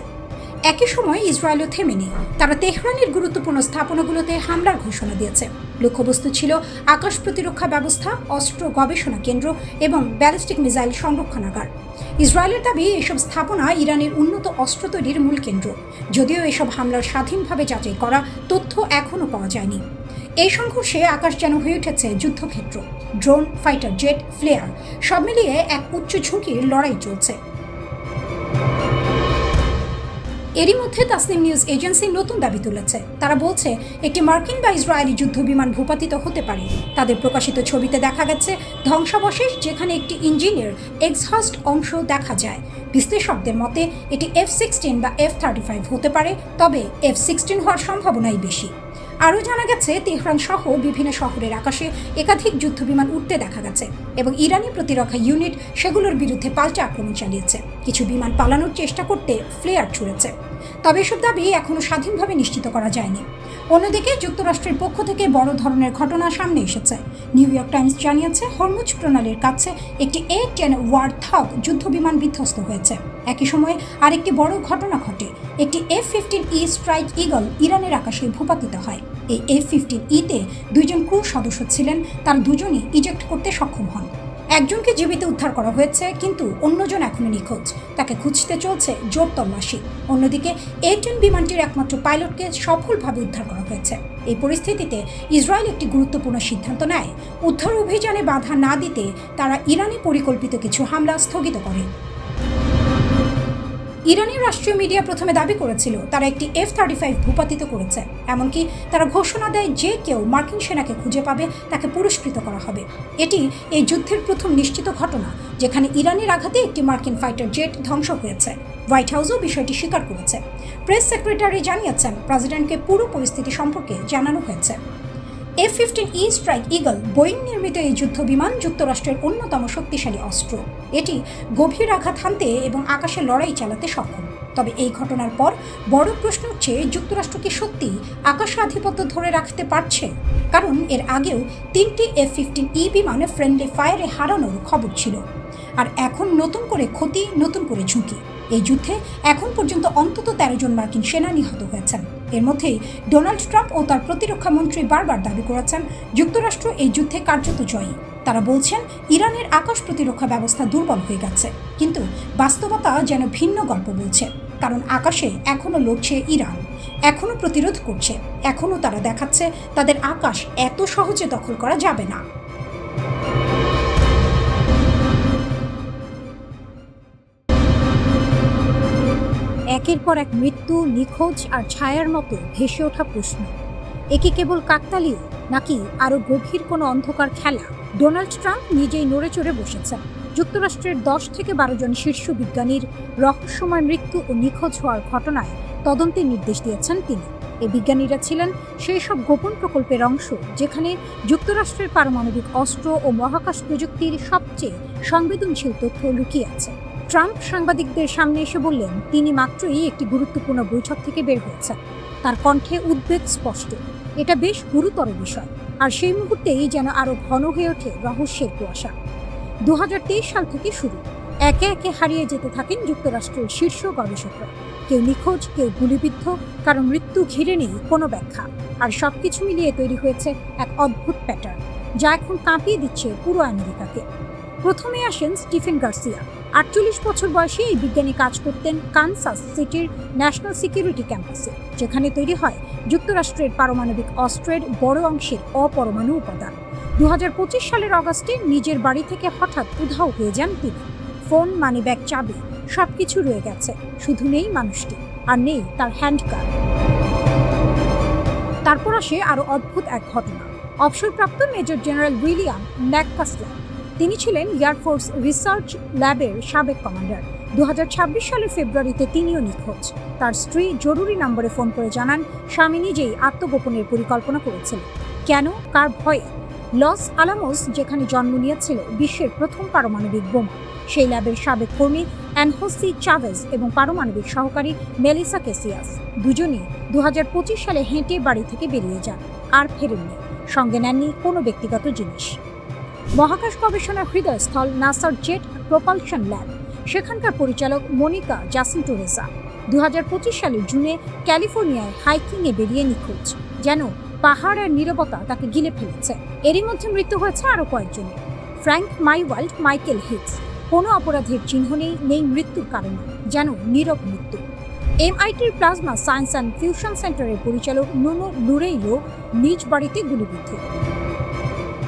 একই সময় ইসরায়েলও থেমেনি। তারা তেহরানের গুরুত্বপূর্ণ স্থাপনাগুলোতে হামলার ঘোষণা দিয়েছে। লক্ষ্যবস্তু ছিল আকাশ প্রতিরক্ষা ব্যবস্থা, অস্ত্র গবেষণা কেন্দ্র এবং ব্যালিস্টিক মিসাইল সংরক্ষণাগার। ইসরায়েলের দাবি এসব স্থাপনা ইরানের উন্নত অস্ত্র তৈরির মূল কেন্দ্র, যদিও এসব হামলার স্বাধীনভাবে যাচাই করা তথ্য এখনও পাওয়া যায়নি। এই সংঘর্ষে আকাশ যেন হয়ে উঠেছে যুদ্ধক্ষেত্র। ড্রোন, ফাইটার জেট, ফ্লেয়ার সব মিলিয়ে এক উচ্চ ঝুঁকির লড়াই চলছে। এরই মধ্যে তাসনিম নিউজ এজেন্সি নতুন দাবি তুলেছে। তারা বলছে একটি মার্কিন বা ইসরায়েলি যুদ্ধবিমান ভূপাতিত হতে পারে। তাদের প্রকাশিত ছবিতে দেখা গেছে ধ্বংসাবশেষ, যেখানে একটি ইঞ্জিনের এক্সহস্ট অংশ দেখা যায়। বিশ্লেষকদের মতে এটি F-16 বা F-35 হতে পারে, তবে F-16 হওয়ার সম্ভাবনাই বেশি। আরও জানা গেছে, তেহরান সহ বিভিন্ন শহরের আকাশে একাধিক যুদ্ধবিমান উঠতে দেখা গেছে এবং ইরানি প্রতিরক্ষা ইউনিট সেগুলোর বিরুদ্ধে পাল্টা আক্রমণ চালিয়েছে। কিছু বিমান পালানোর চেষ্টা করতে ফ্লেয়ার ছুড়েছে। তবে এসব দাবি এখনও স্বাধীনভাবে নিশ্চিত করা যায়নি। অন্যদিকে যুক্তরাষ্ট্রের পক্ষ থেকে বড় ধরনের ঘটনা সামনে এসেছে। নিউ ইয়র্ক টাইমস জানিয়েছে, হরমুজ প্রণালীর কাছে একটি A-10 ওয়ারথগ যুদ্ধবিমান বিধ্বস্ত হয়েছে। একই সময়ে আরেকটি বড় ঘটনা ঘটে। একটি F-15E স্ট্রাইক ঈগল ইরানের আকাশে ভূপাতিত হয়। এই F-15E-তে 2 জন ক্রু সদস্য ছিলেন, তার দুজনই ইজেক্ট করতে সক্ষম হন। একজনকে জীবিত উদ্ধার করা হয়েছে, কিন্তু অন্যজন এখনো নিখোঁজ। তাকে খুঁজতে চলছে জোর তল্লাশি। অন্যদিকে A-10 বিমানটির একমাত্র পাইলটকে সফলভাবে উদ্ধার করা হয়েছে। এই পরিস্থিতিতে ইসরায়েল একটি গুরুত্বপূর্ণ সিদ্ধান্ত নেয়। উদ্ধার অভিযানে বাধা না দিতে তারা ইরানি পরিকল্পিত কিছু হামলা স্থগিত করে। ইরানি রাষ্ট্রীয় মিডিয়া প্রথমে দাবি করেছিল তারা একটি F-35 ভূপাতিত করেছে। এমনকি তারা ঘোষণা দেয় যে কেউ মার্কিন সেনাকে খুঁজে পাবে তাকে পুরস্কৃত করা হবে। এটি এই যুদ্ধের প্রথম নিশ্চিত ঘটনা যেখানে ইরানের আঘাতে একটি মার্কিন ফাইটার জেট ধ্বংস হয়েছে। হোয়াইট হাউসও বিষয়টি স্বীকার করেছে। প্রেস সেক্রেটারি জানিয়েছেন, প্রেসিডেন্টকে পুরো পরিস্থিতি সম্পর্কে জানানো হয়েছে। F-15E স্ট্রাইক ঈগল বোয়িং নির্মিত এই যুদ্ধবিমান যুক্তরাষ্ট্রের অন্যতম শক্তিশালী অস্ত্র। এটি গভীর আঘাত হানতে এবং আকাশে লড়াই চালাতে সক্ষম। তবে এই ঘটনার পর বড় প্রশ্ন হচ্ছে, যুক্তরাষ্ট্র কি সত্যি আকাশে আধিপত্য ধরে রাখতে পারছে? কারণ এর আগেও 3টি F-15E বিমানে ফ্রেন্ডলি ফায়ারে হারানোর খবর ছিল। আর এখন নতুন করে ক্ষতি, নতুন করে ঝুঁকি। এই যুদ্ধে এখন পর্যন্ত অন্তত 13 জন মার্কিন সেনা নিহত হয়েছেন। এর মধ্যেই ডোনাল্ড ট্রাম্প ও তার প্রতিরক্ষা মন্ত্রী বারবার দাবি করেছেন যুক্তরাষ্ট্র এই যুদ্ধে কার্যত জয়ী। তারা বলছেন ইরানের আকাশ প্রতিরক্ষা ব্যবস্থা দুর্বল হয়ে গেছে, কিন্তু বাস্তবতা যেন ভিন্ন গল্প বলছে। কারণ আকাশে এখনো লড়ছে ইরান, এখনো প্রতিরোধ করছে, এখনো তারা দেখাচ্ছে তাদের আকাশ এত সহজে দখল করা যাবে না। একের পর এক মৃত্যু, নিখোঁজ আর ছায়ার মতো ভেসে ওঠা প্রশ্ন, একে কেবল কাকতালীয় নাকি আরও গভীর কোনো অন্ধকার খেলা? ডোনাল্ড ট্রাম্প নিজেই নড়ে চড়ে বসেছেন। যুক্তরাষ্ট্রের 10 থেকে 12 জন শীর্ষ বিজ্ঞানীর রহস্যময় মৃত্যু ও নিখোঁজ হওয়ার ঘটনায় তদন্তের নির্দেশ দিয়েছেন তিনি। এই বিজ্ঞানীরা ছিলেন সেই সব গোপন প্রকল্পের অংশ যেখানে যুক্তরাষ্ট্রের পারমাণবিক অস্ত্র ও মহাকাশ প্রযুক্তির সবচেয়ে সংবেদনশীল তথ্য লুকিয়ে আছে। ট্রাম্প সাংবাদিকদের সামনে এসে বললেন তিনি মাত্রই একটি গুরুত্বপূর্ণ বৈঠক থেকে বের হয়েছেন। তার কণ্ঠে উদ্বেগ স্পষ্ট, এটা বেশ গুরুতর বিষয়। আর সেই মুহূর্তেই যেন আরো ঘন হয়ে ওঠে রহস্যের কুয়াশা। 2023 সাল থেকে শুরু, একে একে হারিয়ে যেতে থাকেন যুক্তরাষ্ট্রের শীর্ষ গবেষকরা। কেউ নিখোঁজ, কেউ গুলিবিদ্ধ, কারণ মৃত্যু ঘিরে নেই কোনো ব্যাখ্যা। আর সবকিছু মিলিয়ে তৈরি হয়েছে এক অদ্ভুত প্যাটার্ন যা এখন কাঁপিয়ে দিচ্ছে পুরো আমেরিকাকে। প্রথমে আসেন স্টিফেন গার্সিয়া। 48 বছর বয়সে এই বিজ্ঞানী কাজ করতেন কানসাস সিটির ন্যাশনাল সিকিউরিটি ক্যাম্পাসে, যেখানে তৈরি হয় যুক্তরাষ্ট্রের পারমাণবিক অস্ত্রের বড় অংশের অপরমাণু উপাদান। 2025 সালের অগাস্টে নিজের বাড়ি থেকে হঠাৎ উধাও হয়ে যান তিনি। ফোন, মানিব্যাগ, চাবি সবকিছু রয়ে গেছে, শুধু নেই মানুষটি, আর নেই তার হ্যান্ডকার। তারপর আসে আরো অদ্ভুত এক ঘটনা। অবসরপ্রাপ্ত মেজর জেনারেল উইলিয়াম ম্যাককাসল্যান্ড, তিনি ছিলেন এয়ারফোর্স রিসার্চ ল্যাবের সাবেক কমান্ডার। 2026 সালের ফেব্রুয়ারিতে তিনিও নিখোঁজ। তার স্ত্রী জরুরি নম্বরে ফোন করে জানান স্বামী নিজেই আত্মগোপনের পরিকল্পনা করেছিলেন। কেন, কার ভয়ে? লস আলামোস, যেখানে জন্ম নিয়েছিল বিশ্বের প্রথম পারমাণবিক বোমা, সেই ল্যাবের সাবেক কর্মী অ্যানহোসি চাভেজ এবং পারমাণবিক সহকারী মেলিসা কেসিয়াস দুজনই 2025 সালে হেঁটে বাড়ি থেকে বেরিয়ে যান, আর ফেরেননি। সঙ্গে নেননি কোনো ব্যক্তিগত জিনিস। মহাকাশ গবেষণার হৃদয়স্থল নাসার জেট প্রপালশন ল্যাব, সেখানকার পরিচালক মনিকা জাসিন্টোরেজা 2025 সালের জুনে ক্যালিফোর্নিয়ায় হাইকিংয়ে বেরিয়ে নিখোঁজ। যেন পাহাড়ের নীরবতা তাকে গিলে ফেলেছে। এরই মধ্যে মৃত্যু হয়েছে আরও কয়েকজনের। ফ্র্যাঙ্ক মাইওয়াল্ড, মাইকেল হিক্স, কোনো অপরাধের চিহ্ন নেই মৃত্যুর কারণে, যেন নীরব মৃত্যু। MITর প্লাজমা সায়েন্স অ্যান্ড ফিউশন সেন্টারের পরিচালক নুনো লুরেইলো নিজ বাড়িতে গুলিবিদ্ধ।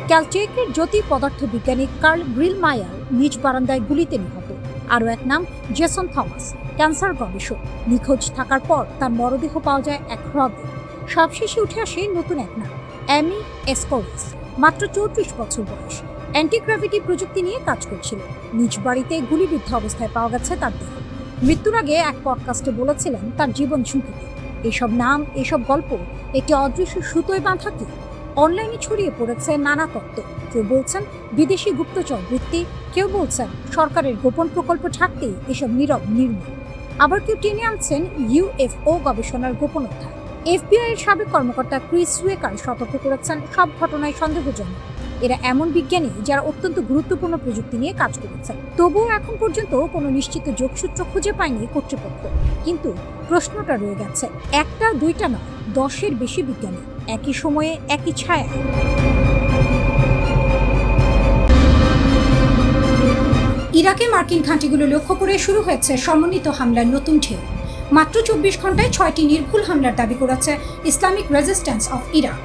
ক্যালটেকের জ্যোতি পদার্থ বিজ্ঞানী কার্ল গ্রিলমায়ার নিজ বারান্দায় গুলিতে নিহত। আরও এক নাম জেসন থমাস, ক্যান্সার গবেষক, নিখোঁজ থাকার পর তার মরদেহ পাওয়া যায় এক হ্রদে। সবশেষে উঠে আসে নতুন এক নাম, অ্যামি এসকোরিস, মাত্র 34 বছর বয়স। অ্যান্টিগ্র্যাভিটি প্রযুক্তি নিয়ে কাজ করছিল। নিজ বাড়িতে গুলিবিদ্ধ অবস্থায় পাওয়া গেছে তার দেহ। মৃত্যুর আগে এক পডকাস্টে বলেছিলেন তার জীবন ঝুঁকিতে। এসব নাম, এসব গল্প একটি অদৃশ্য সুতোয় বাঁধা কি? অনলাইনে ছড়িয়ে পড়েছে নানা তত্ত্ব। কেউ বলছেন বিদেশি গুপ্তচর বৃত্তি, কেউ বলছেন সরকারের গোপন প্রকল্প ঢাকতেই এসব নীরব নির্মূল। আবার কেউ টেনে আনছেন UFO গবেষণার গোপন অধ্যায়। FBI এর সাবেক কর্মকর্তা ক্রিস ওয়েকার সতর্ক করেছেন সব ঘটনায় সন্দেহজনক। এরা এমন বিজ্ঞানী যারা অত্যন্ত গুরুত্বপূর্ণ প্রযুক্তি নিয়ে কাজ করেছেন। তবুও এখন পর্যন্ত কোনো নিশ্চিত যোগসূত্র খুঁজে পায়নি কর্তৃপক্ষ। কিন্তু প্রশ্নটা রয়ে গেছে, একটা দুইটা নয়, 10-এর বেশি বিজ্ঞানী একই সময়ে একই ছায়া। ইরাকে মার্কিন ঘাঁটিগুলো লক্ষ্য করে শুরু হয়েছে সমন্বিত হামলার নতুন ঢেউ। মাত্র 24 ঘন্টায় 6টি নির্ভুল হামলার দাবি করেছে ইসলামিক রেজিস্ট্যান্স অফ ইরাক।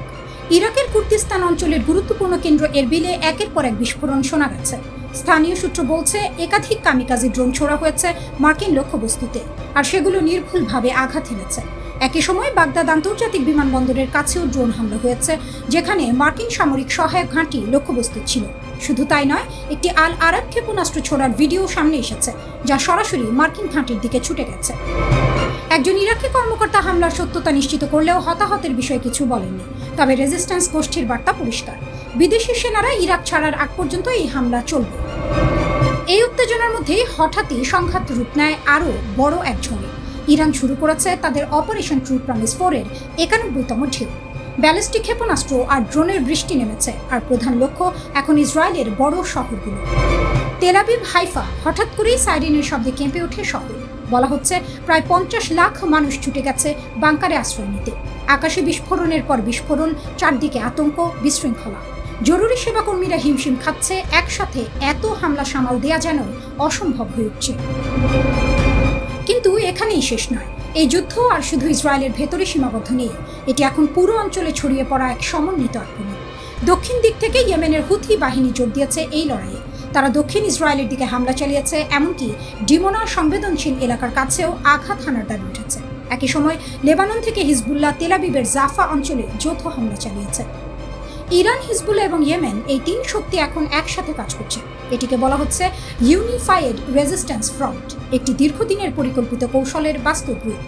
ইরাকের কুর্দিস্তান অঞ্চলের গুরুত্বপূর্ণ কেন্দ্র এরবিলে একের পর এক বিস্ফোরণ শোনা গেছে। স্থানীয় সূত্র বলছে একাধিক কামিকাজি ড্রোন ছোড়া হয়েছে মার্কিন লক্ষ্যবস্তুতে, আর সেগুলো নির্ভুলভাবে আঘাত হেনেছে। একই সময় বাগদাদ আন্তর্জাতিক বিমানবন্দরের কাছেও ড্রোন হামলা হয়েছে, যেখানে মার্কিন সামরিক সহায়ক ঘাঁটি লক্ষ্যবস্তু ছিল। শুধু তাই নয়, একটি আল আরাব ক্ষেপণাস্ত্র ছোড়ার ভিডিও সামনে এসেছে, যা সরাসরি মার্কিন ঘাঁটির দিকে ছুটে গেছে। একজন ইরাকি কর্মকর্তা হামলার সত্যতা নিশ্চিত করলেও হতাহতের বিষয়ে কিছু বলেননি। তবে রেজিস্ট্যান্স গোষ্ঠীর বার্তা পরিষ্কার, বিদেশি সেনারা ইরাক ছাড়ার আগ পর্যন্ত এই হামলা চলবে। এই উত্তেজনার মধ্যে হঠাৎই সংঘাত রূপ নেয় আরও বড় এক ঝড়ে। ইরান শুরু করেছে তাদের অপারেশন ট্রু প্রমিস 4-এর 91তম ঢেউ। ব্যালিস্টিক ক্ষেপণাস্ত্র আর ড্রোনের বৃষ্টি নেমেছে, আর প্রধান লক্ষ্য এখন ইসরায়েলের বড় শহরগুলো। তেল আবিব হাইফা হঠাৎ করেই সাইরেনের শব্দে কেঁপে ওঠে শহর। বলা হচ্ছে প্রায় 50 লাখ মানুষ ছুটে গেছে বাংকারে আশ্রয় নিতে। আকাশে বিস্ফোরণের পর বিস্ফোরণ, চারদিকে আতঙ্ক, বিশৃঙ্খলা। জরুরি সেবা কর্মীরা হিমশিম খাচ্ছে, একসাথে এত হামলা সামাল দেয়া যেন অসম্ভব হয়ে উঠছে। কিন্তু এখানেই শেষ নয়। এই যুদ্ধ আর শুধু ইসরায়েলের ভেতরে সীমাবদ্ধ নেই, এটি এখন পুরো অঞ্চলে ছড়িয়ে পড়া এক সমন্বিত আক্রমণ। দক্ষিণ দিক থেকে ইয়েমেনের হুথি বাহিনী যোগ দিয়েছে এই লড়াইয়ে। তারা দক্ষিণ ইসরায়েলের দিকে হামলা চালিয়েছে, এমনকি ডিমোনা সংবেদনশীল এলাকার কাছেও আঘাত হানার দাবি উঠেছে। একই সময় লেবানন থেকে হিজবুল্লাহ তেল আবিবের জাফা অঞ্চলে যৌথ হামলা চালিয়েছে। ইরান, হিজবুল্লাহ এবং ইয়েমেন, এই তিন শক্তি এখন একসাথে কাজ করছে। এটিকে বলা হচ্ছে ইউনিফাইড রেজিস্ট্যান্স ফ্রন্ট, একটি দীর্ঘদিনের পরিকল্পিত কৌশলের বাস্তব রূপ।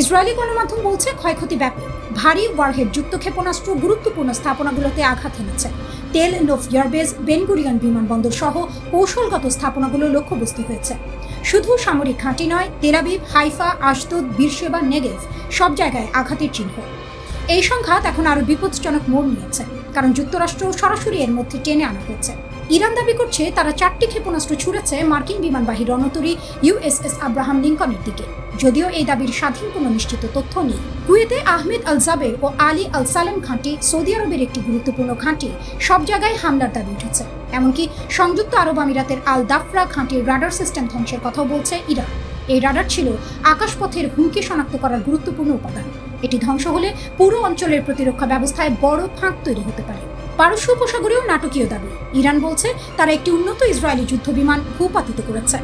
ইসরায়েলি গণমাধ্যম বলছে ক্ষয়ক্ষতি ব্যাপক। ভারী ওয়ারহেড যুক্ত ক্ষেপণাস্ত্র গুরুত্বপূর্ণ স্থাপনাগুলোতে আঘাত হেনেছে। তেল নোভ এয়ারবেস, বেন গুরিয়ন বিমানবন্দর সহ কৌশলগত স্থাপনাগুলো লক্ষ্যবস্তু হয়েছে। শুধু সামরিক ঘাঁটি নয়, Tel Aviv, Haifa, Ashdod, Beersheba, Negev সব জায়গায় আঘাতের চিহ্ন। এই সংঘাত এখন আরো বিপজ্জনক মোড় নিয়েছে, কারণ যুক্তরাষ্ট্র সরাসরি এর মধ্যে টেনে আনা হয়েছে। ইরান দাবি করছে তারা 4টি ক্ষেপণাস্ত্র ছুড়েছে মার্কিন বিমানবাহী রণতরী ইউএসএস আব্রাহাম লিঙ্কনের দিকে, যদিও এই দাবির স্বাধীন কোনো নিশ্চিত তথ্য নেই। কুয়েতে আহমেদ আল জাবের ও আলী আল সালেম ঘাঁটি, সৌদি আরবের একটি গুরুত্বপূর্ণ ঘাঁটি, সব জায়গায় হামলার দাবি উঠেছে। এমনকি সংযুক্ত আরব আমিরাতের আল দাফরা ঘাঁটির রাডার সিস্টেম ধ্বংসের কথাও বলছে ইরান। এই রাডার ছিল আকাশপথের হুমকি শনাক্ত করার গুরুত্বপূর্ণ উপাদান। এটি ধ্বংস হলে পুরো অঞ্চলের প্রতিরক্ষা ব্যবস্থায় বড় ফাঁক তৈরি হতে পারে। পারস্য উপসাগরেও নাটকীয় দাবি। ইরান বলছে তারা একটি উন্নত ইসরায়েলি যুদ্ধবিমান ভূপাতিত করেছে।